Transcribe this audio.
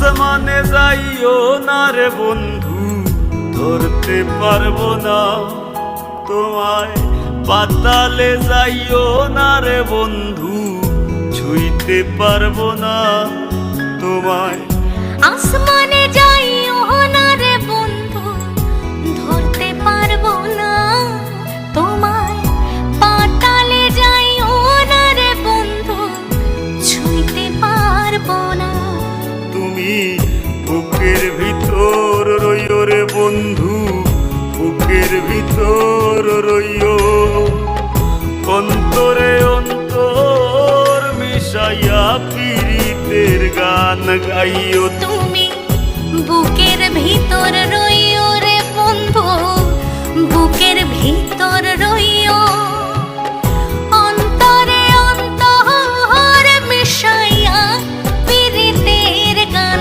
আসমানে যাইও না রে বন্ধু, ধরতে পারবো না তোমায়। পাতালে যাইও না রে বন্ধু, ছুঁইতে পারবো না তোমায়। আসমানে যাইও না রে বন্ধু, ধরতে পারবো না তোমায়। পাতালে যাইও না রে বন্ধু, ছুঁইতে পারবো না। তুমি বুকের ভিতর রইও রে বন্ধু, বুকের ভিতর রইও। অন্তরে অন্তর মিশাইয়া পীড়িতের গান গাইও। তুমি বুকের ভিতর রইও রে বন্ধু, বুকের ভিতর